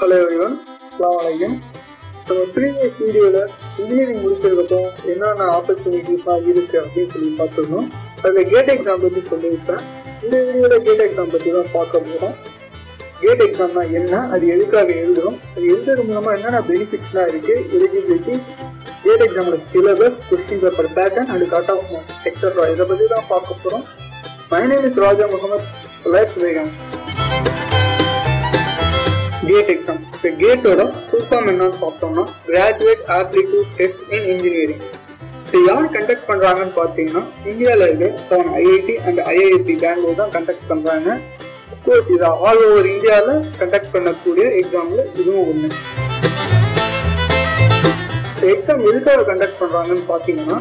Hello everyone, Assalamualaikum. So previous video la engineering முடிச்சதுக்கப்புறம் என்னென்ன opportunities இருக்கு அப்படின்னு சொல்லி பார்த்துருந்தோம். அதில் கேட் எக்ஸாம் பற்றி சொல்லியிருப்பேன். இந்த வீடியோவில் கேட் எக்ஸாம் பற்றி தான் பார்க்க போகிறோம். கேட் எக்ஸாம்னா என்ன, அது எதுக்காக எழுதுறோம், அது எழுதுறது மூலமாக என்னென்ன பெனிஃபிட்ஸ்லாம் இருக்குது, எலிஜிபிலிட்டி, கேட் எக்ஸாமோட syllabus, question paper pattern and cut off marks etcetera இதை பற்றி தான் பார்க்க போகிறோம். My name is Raja Muhammad. Let's begin. GATE exam. The GATE ஓட full form என்னன்னு பார்த்தோம்னா Graduate Aptitude Test in Engineering. இது யார் கண்டக்ட் பண்றாங்கன்னு பார்த்தீங்கன்னா இந்தியாவில் இருக்க 7 IIT அண்ட் IISc பெங்களூர் தான் கண்டக்ட் பண்றாங்க. அஃப்கோர்ஸ் இது ஆல் ஓவர் இந்தியாவில் கண்டக்ட் பண்ணக்கூடிய எக்ஸாம்ல இதுவும் ஒன்று. எக்ஸாம் எதுக்காக கண்டக்ட் பண்றாங்கன்னு பார்த்தீங்கன்னா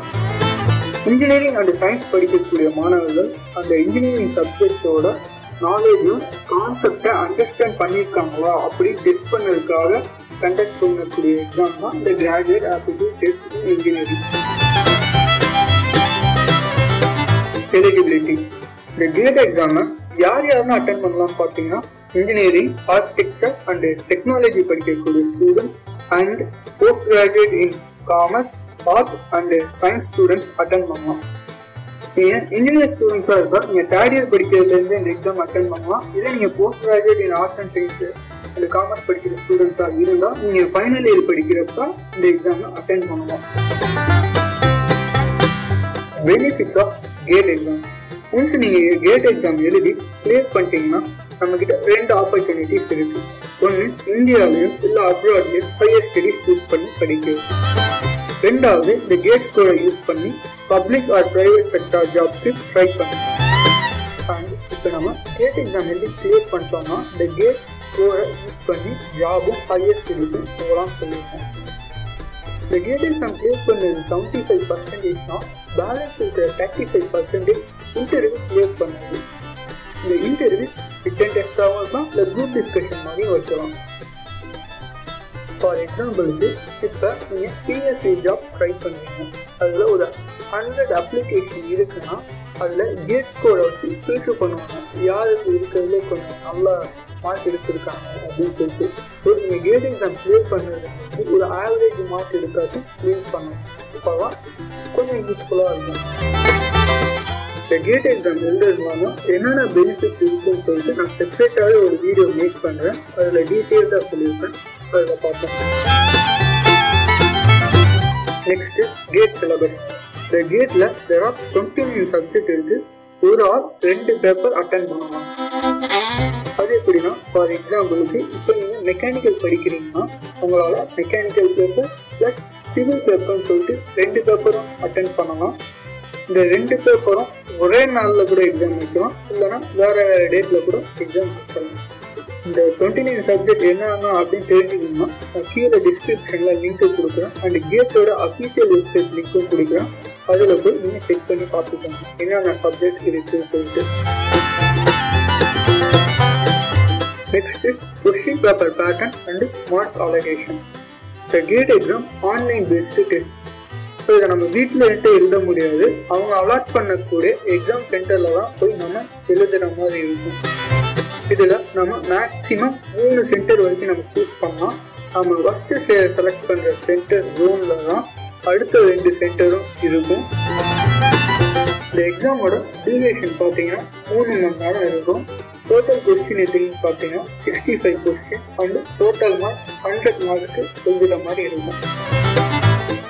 இன்ஜினியரிங் அண்ட் சயின்ஸ் படிக்கக்கூடிய மாணவர்கள் அந்த இன்ஜினியரிங் சப்ஜெக்டோட நாலேஜும் கான்செப்டை அண்டர்ஸ்டாண்ட் பண்ணியிருக்காங்களா அப்படி டெஸ்ட் பண்ணதுக்காக கண்டக்ட் பண்ணக்கூடிய எக்ஸாம் தான் இந்த கிராஜுவேட் ஆப்டிடியூட் டெஸ்ட் இன் இன்ஜினியரிங். எலிஜிபிலிட்டி. இந்த கேட் எக்ஸாமை யாரெல்லாம் அட்டென்ட் பண்ணலாம்னு பார்த்தீங்கன்னா இன்ஜினியரிங், ஆர்கிடெக்சர் அண்ட் டெக்னாலஜி படிக்கக்கூடிய students and post graduate in commerce, arts and science students attend பண்ணலாம். நீங்கள் இன்ஜினியர் ஸ்டூடெண்ட்ஸாக இருந்தால் நீங்கள் தேர்ட் இயர் படிக்கிறதுலேருந்து இந்த எக்ஸாம் அட்டென்ட் பண்ணலாம். இதே நீங்கள் post graduate in arts and science அந்த காமர்ஸ் படிக்கிற ஸ்டூடெண்ட்ஸாக இருந்தால் நீங்கள் ஃபைனல் இயர் படிக்கிறப்ப இந்த எக்ஸாமை அட்டென்ட் பண்ணலாம். Benefits of GATE exam. Once நீங்கள் கேட் எக்ஸாம் எழுதி கிளியர் பண்ணிட்டீங்கன்னா நம்மக்கிட்ட 2 ஆப்பர்ச்சுனிட்டிஸ் இருக்குது. ஒன்று இந்தியாவிலையும் இல்லை அப்ராட்லையும் ஹையர் ஸ்டடீஸ் சூஸ் பண்ணி படிக்கிறது. ரெண்டாவது இந்த கேட் ஸ்கோரை யூஸ் பண்ணி பப்ளிக் ஆர் பிரைவேட் செக்டார் ஜாப்ஸ்க்கு ட்ரை பண்ணுங்க. அண்ட் இப்போ நம்ம கேட் எக்ஸாம் எழுதி கிளியர் பண்ணிட்டோம்னா இந்த கேட் ஸ்கோரை யூஸ் பண்ணி ஜாபும் ஹையர் ஸ்டடீஸும் போகலாம்னு சொல்லியிருக்கோம். இந்த கேட் எக்ஸாம் கிளியர் பண்ணது 75%னா பேலன்ஸ் இருக்கிற 35% இன்டர்வியூ கிளியர் பண்ணது. இந்த இன்டர்வியூ ரிட்டன் டெஸ்டாகவும் இருக்கலாம் இல்லை குரூப் டிஸ்கஷன் மாதிரியும் வைக்கலாம். ஃபார் எக்ஸாம்பிளுக்கு இப்போ நீங்கள் பிஎஸ்சி ஜாப் ட்ரை பண்ணுவீங்க, அதில் ஒரு 100 அப்ளிகேஷன் இருக்குன்னா அதில் கேட் ஸ்கோரை வச்சு ஃபில்டர் பண்ணுவாங்க, யாருக்கு இருக்கிறதுல கொஞ்சம் நல்லா மார்க் எடுத்திருக்காங்க அப்படின்னு சொல்லிட்டு. ஸோ நீங்கள் கேட் எக்ஸாம் கிளியர் பண்ணுறது ஒரு ஆவரேஜ் மார்க் எடுத்தாச்சும் கிளியர் பண்ணணும். இப்போ தான் கொஞ்சம் யூஸ்ஃபுல்லாக இருக்கும். இந்த கேட் எக்ஸாம் எழுதுறதுனால என்னென்ன பெனிஃபிட்ஸ் இருக்குன்னு சொல்லிட்டு நான் செப்பரேட்டாகவே ஒரு வீடியோ மேக் பண்ணுறேன், அதில் டீட்டெயில்டாக சொல்லியிருக்கேன், அதில் பார்ப்போம். Next GATE syllabus. இந்த கேட்டில் there are 29 சப்ஜெக்ட் இருக்குது. ஒரு ஆள் 2 பேப்பர் அட்டென்ட் பண்ணலாம். அது எப்படின்னா ஃபார் எக்ஸாம்பிளுக்கு இப்போ நீங்கள் மெக்கானிக்கல் படிக்கிறீங்கன்னா உங்களால் மெக்கானிக்கல் பேப்பர் ப்ளஸ் சிவில் பேப்பர்னு சொல்லிட்டு 2 பேப்பரும் அட்டென்ட் பண்ணலாம். இந்த 2 பேப்பரும் ஒரே நாளில் கூட எக்ஸாம் வைக்கலாம், இல்லைன்னா வேறு வேறு டேட்டில் கூட எக்ஸாம் வைக்கலாம். இந்த 29 சப்ஜெக்ட் என்னன்னா அப்படின்னு தெரிஞ்சுக்கணும்னா நான் கீழே டிஸ்கிரிப்ஷனில் லிங்க்கு கொடுக்குறேன் அண்ட் கேட்டோட அஃபீஷியல் வெப்சைட் லிங்க்கும் கொடுக்குறேன். அதில் போய் நீங்கள் செக் பண்ணி பார்த்துக்கோங்க என்னென்ன சப்ஜெக்ட் இருக்குன்னு சொல்லிட்டு. Next question paper pattern and mark allocation. இந்த GATE exam online based test. So இதை நம்ம வீட்டில் எழுத முடியாது, அவங்க அலாட் பண்ணக்கூடிய எக்ஸாம் சென்டரில் தான் போய் நம்ம எழுதுகிற மாதிரி இருக்கும். இதில் நம்ம மேக்ஸிமம் 3 சென்டர் வரைக்கும் நம்ம சூஸ் பண்ணலாம். நம்ம ஃபஸ்ட்டு செலக்ட் பண்ணுற சென்டர் ஜோனில் தான் அடுத்த 2 சென்டரும் இருக்கும். இந்த எக்ஸாமோட டியூரேஷன் பார்த்தீங்கன்னா 3 மணி நேரம் இருக்கும். டோட்டல் கொஸ்டின் எதுன்னு பார்த்தீங்கன்னா 65 question and total mark 100 mark எழுதுகிற மாதிரி இருக்கும்.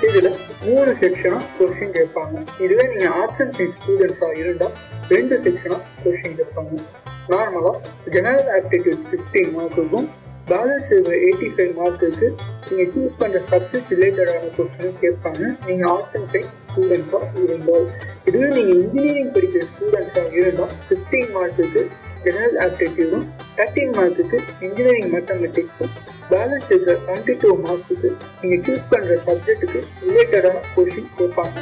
இதில் 3 செக்ஷனாக கொஸ்டின் கேட்பாங்க. இதுவே நீங்கள் ஆர்ட்ஸ் அண்ட் சயின்ஸ் ஸ்டூடெண்ட்ஸாக இருந்தால் 2 செக்ஷனாக கொஸ்டின் கேட்பாங்க. நார்மலாக ஜெனரல் ஆப்டிடியூட் 15 மார்க்குக்கும் பேலன்ஸ் 85 மார்க்குக்கு நீங்கள் சூஸ் பண்ணுற சப்ஜெக்ட் ரிலேட்டடான கொஸ்டினும் கேட்பாங்க நீங்கள் ஆர்ட்ஸ் அண்ட் சயின்ஸ் ஸ்டூடெண்ட்ஸாக இருந்தால். இதுவே நீங்கள் இன்ஜினியரிங் படிக்கிற ஸ்டூடெண்ட்ஸாக இருந்தால் 15 மார்க்குக்கு ஜெனரல் ஆப்டிடியூடும் 13 மார்க்குக்கு இன்ஜினியரிங் மேத்தமெட்டிக்ஸும் பேலன்ஸ் இருக்கிற 72 மார்க்குக்கு நீங்கள் சூஸ் பண்ணுற சப்ஜெக்ட்டுக்கு ரிலேட்டடான கொஸ்டின் கேட்பாங்க.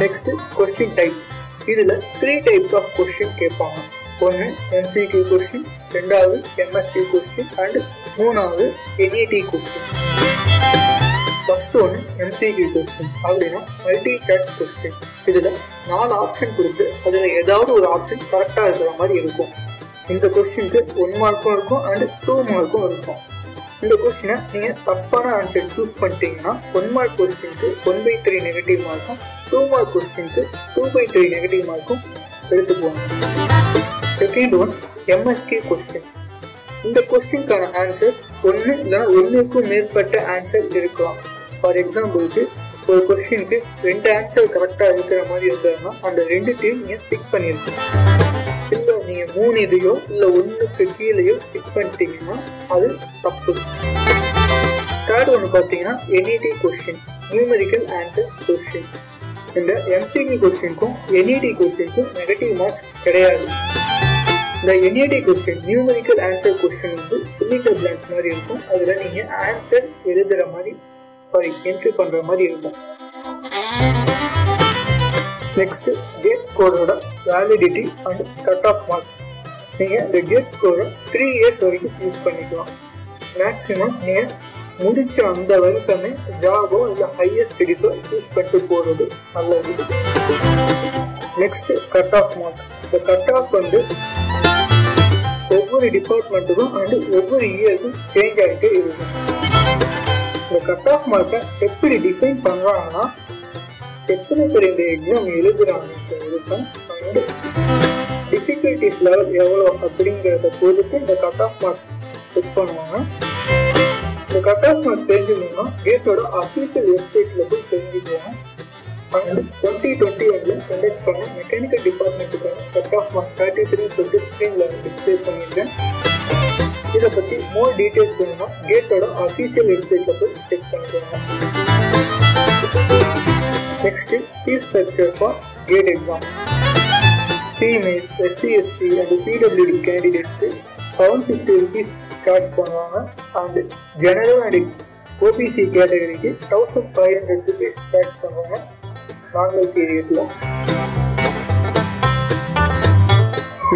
Next question type. இதில் 3 டைப்ஸ் ஆஃப் கொஸ்டின் கேட்பாங்க. ஒன்று MCQ கொஸ்டின், ரெண்டாவது MSQ கொஸ்டின் அண்ட் மூணாவது NET கொஸ்டின். ஃபர்ஸ்ட் ஒன்று MCQ கொஸ்டின் அப்படின்னா மல்டி சாய்ஸ் கொஸ்டின். இதில் 4 ஆப்ஷன் கொடுத்து அதில் ஏதாவது ஒரு ஆப்ஷன் கரெக்டாக இருக்கிற மாதிரி இருக்கும். இந்த கொஸ்டினுக்கு 1 மார்க்கும் இருக்கும் அண்ட் 2 மார்க்கும் இருக்கும். இந்த கொஸ்டினை நீங்கள் தப்பான ஆன்சர் சூஸ் பண்ணிட்டீங்கன்னா 1 மார்க் கொஸ்டினுக்கு 1/3 நெகட்டிவ் மார்க்கும் 2 மார்க் கொஸ்டினுக்கு 2/3 நெகட்டிவ் மார்க்கும் எடுத்துக்குவாங்க. Second one MSK question. இந்த கொஸ்டினுக்கான ஆன்சர் ஒன்று இல்லைன்னா ஒன்றுக்கும் மேற்பட்ட ஆன்சர் இருக்கலாம். ஃபார் எக்ஸாம்பிளுக்கு ஒரு கொஸ்டினுக்கு 2 ஆன்சர் கரெக்டாக இருக்கிற மாதிரி இருந்ததுன்னா அந்த 2த்தையும் நீங்கள் டிக் பண்ணியிருக்கோம். இல்லை நீங்கள் 3 இதையோ இல்லை 1க்கு கீழேயோ டிக் பண்ணிட்டீங்கன்னா அது தப்பு. தேர்ட் ஒன்று பார்த்தீங்கன்னா NED question, numerical answer question. இந்த எம்சிக்யூ கொஸ்டினுக்கும் என்இடி கொஸ்டினுக்கும் நெகட்டிவ் மார்க்ஸ் கிடையாது. இந்த NED question numerical answer question வந்து ஃபில்லிங் தி பிளாங்க்ஸ் மாதிரி இருக்கும். அதில் நீங்கள் ஆன்சர் எழுதுகிற மாதிரி என்ட்ரி பண்ணுற மாதிரி இருக்கும். நெக்ஸ்ட் கேட் ஸ்கோரோட validity and cut off mark. நீங்கள் இந்த கேட் ஸ்கோரை 3 இயர்ஸ் வரைக்கும் யூஸ் பண்ணிக்கலாம். மேக்ஸிமம் நீங்கள் முடிச்ச அந்த வருஷமே ஜாபோ இல்லை ஹையர் ஸ்டடிஸோ சூஸ் பண்ணிட்டு போகிறது நல்லது. Next cut off mark. இந்த கட் ஆஃப் வந்து ஒவ்வொரு டிபார்ட்மெண்ட்டுக்கும் அண்ட் ஒவ்வொரு இயருக்கும் சேஞ்ச் ஆகிட்டே இருக்கும். இந்த கட் ஆஃப் மார்க்கை எப்படி டிஃபைன் பண்ணுறாங்கன்னா எத்தனை பேர் இந்த எக்ஸாம் எழுதுறாங்க அண்ட் டிஃபிகல்டிஸ் லெவல் எவ்வளோ அப்படிங்கிறத பொறுத்து இந்த கட் ஆஃப் மார்க் செக் பண்ணுவாங்க. இந்த கட் ஆஃப் மார்க் தெரிஞ்சுக்கணும்னா கேட்டோட அஃபீஷியல் வெப்சைட்டில் போய் தெரிஞ்சுக்குவாங்க. அண்ட் 2021 கண்டக்ட் பண்ண மெக்கானிக்கல் டிபார்ட்மெண்ட்டுக்கான கட் ஆஃப் மார்க் 33 சொல்லிட்டு ஸ்க்ரீனில் டிஸ்பிளே பண்ணியிருக்கேன். இதை பற்றி மோர் டீட்டெயில்ஸ் வேணும்னா கேட்டோட அஃபீஷியல் வெப்சைட்டில் போய் செக் பண்ணிக்குவாங்க. Next, fee structure for GATE exam. Female, SC/ST and PWD candidates 750 rupees charge பண்ணுவாங்க. And general and OBC category 1500 rupees charge பண்ணுவாங்க நார்மல் பீரியட்ல.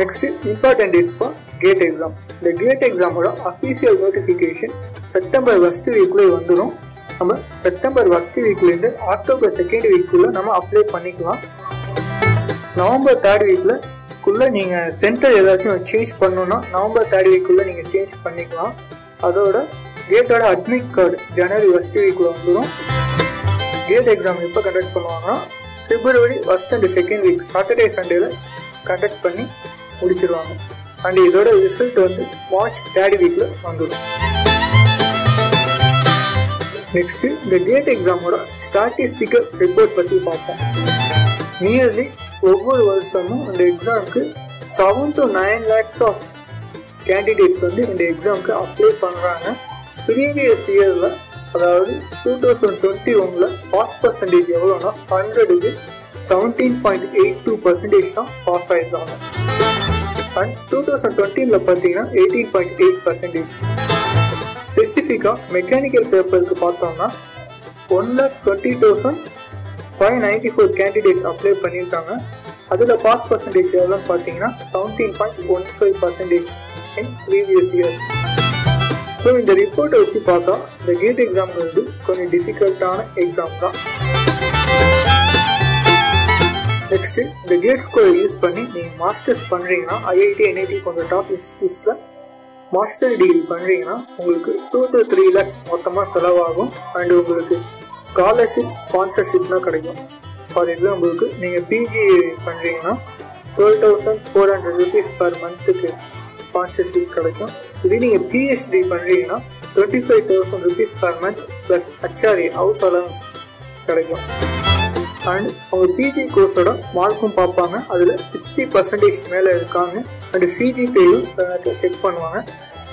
Next, important dates for GATE exam. The GATE exam ஓட official notification September 1st வீக்ல வந்துடும். நம்ம September 1st வீக்லேருந்து October 2nd வீக்குள்ள நம்ம apply பண்ணிக்கலாம். November 3rd வீக்குள்ள நீங்கள் சென்டர் ஏதாச்சும் சேஞ்ச் பண்ணணும்னா நவம்பர் 3rd வீக்குள்ள நீங்கள் சேஞ்ச் பண்ணிக்கலாம். அதோட கேட்டோட அட்மிட் கார்டு ஜனவரி 1st வீக்குள்ள வந்துடும். கேட் எக்ஸாம் எப்போ கண்டக்ட் பண்ணுவாங்கன்னா பிப்ரவரி 1st and 2nd week Saturday சண்டேல கண்டக்ட் பண்ணி முடிச்சிருவாங்க. அண்ட் இதோட ரிசல்ட் வந்து மார்ச் 3rd வீக்ல வந்துடும். நெக்ஸ்ட் இந்த கேட் எக்ஸாமோட ஸ்டாட்டிஸ்டிக்கல் ரிப்போர்ட் பற்றி பார்ப்போம். நியர்லி ஒவ்வொரு வருஷமும் இந்த எக்ஸாமுக்கு 7 to 9 lakhs ஆஃப் கேண்டிடேட்ஸ் வந்து இந்த எக்ஸாமுக்கு அப்ளை பண்ணுறாங்க. ப்ரீவியஸ் இயரில் அதாவது 2021 பாஸ் பர்சன்டேஜ் எவ்வளோனா 100க்கு 17.82% தான் பாஸ் ஆகிருக்காங்க. அண்ட் 2020 பார்த்தீங்கன்னா 18.8%. ஸ்பெசிஃபிக்காக மெக்கானிக்கல் பேப்பருக்கு பார்த்தோம்னா 1,20,594 கேண்டிடேட்ஸ் அப்ளை பண்ணியிருக்காங்க. அதில் பாஸ் பர்சன்டேஜ் எவ்வளோன்னு பார்த்தீங்கன்னா 17.15% இன் ப்ரீவியஸ் இயர். ஸோ இந்த ரிப்போர்ட்டை வச்சு பார்த்தா இந்த கேட் எக்ஸாம் வந்து கொஞ்சம் டிஃபிகல்ட்டான எக்ஸாம் தான். நெக்ஸ்ட் இந்த கேட் ஸ்கோரை யூஸ் பண்ணி நீங்கள் மாஸ்டர்ஸ் பண்ணுறீங்கன்னா IIT NIT போன்ற டாப் இன்ஸ்டியூட்ஸில் மாஸ்டர் டிகிரி பண்ணுறீங்கன்னா உங்களுக்கு 2 to 3 lakhs மொத்தமாக செலவாகும். அண்ட் உங்களுக்கு ஸ்காலர்ஷிப் ஸ்பான்சர்ஷிப்லாம் கிடைக்கும். ஃபார் எக்ஸாம்பிளுக்கு நீங்கள் பிஜி பண்ணுறீங்கன்னா 12,400 rupees per monthக்கு ஸ்பான்சர்ஷிப் கிடைக்கும். இதே நீங்கள் PhD பண்ணுறீங்கன்னா 25,000 rupees per month plus HRA house allowance கிடைக்கும். அண்ட் அவங்க பிஜி கோர்ஸோட மார்க்கும் பார்ப்பாங்க. அதில் 60% மேலே இருக்காங்க. அண்ட் சிஜிபியும் செக் பண்ணுவாங்க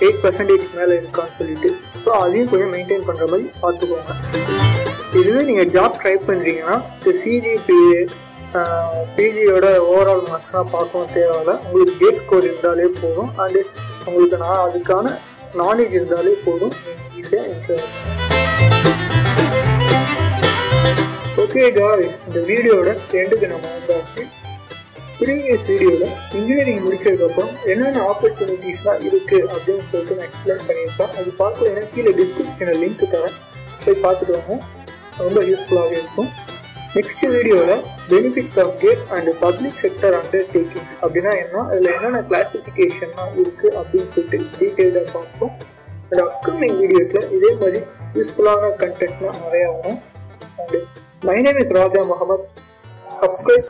8% மேலே இருக்கான்னு சொல்லிட்டு. ஸோ அதையும் கொஞ்சம் மெயின்டைன் பண்ணுற மாதிரி பார்த்துக்கோங்க. இதுவே நீங்கள் ஜாப் ட்ரை பண்ணுறீங்கன்னா சிஜிபிஏ பிஜியோட ஓவரால் மார்க்ஸ்லாம் பார்க்கவும் தேவையில்லை. உங்களுக்கு கேட் ஸ்கோர் இருந்தாலே போதும். அண்டு உங்களுக்கு அதுக்கான நாலேஜ் இருந்தாலே போதும். ஈஸியாக என்ஜாய். ஓகே காய்ஸ், இந்த வீடியோட எண்டுக்கு நம்ம வந்தாச்சு. ப்ரீவியஸ் வீடியோவில் இன்ஜினியரிங் முடிச்சதுக்கப்புறம் என்னென்ன ஆப்பர்ச்சுனிட்டிஸ்லாம் இருக்குது அப்படின்னு சொல்லிட்டு நான் எக்ஸ்பிளைன் பண்ணியிருப்பேன். அது பார்க்கலன்னா கீழே டிஸ்கிரிப்ஷனில் லிங்க் தரேன், போய் பார்த்துட்டு வாங்க. ரொம்ப யூஸ்ஃபுல்லாகவே இருக்கும். நெக்ஸ்ட் வீடியோவில் benefits of GATE and public sector undertaking அப்படின்னா என்ன, அதில் என்னென்ன கிளாசிஃபிகேஷன்லாம் இருக்குது அப்படின்னு சொல்லிட்டு டீட்டெயிலாக பார்ப்போம். அண்ட் அப்கமிங் வீடியோஸில் இதே மாதிரி யூஸ்ஃபுல்லான கண்டென்ட்லாம் நிறையா வரும். And my name is Raja Muhammad. Subscribe.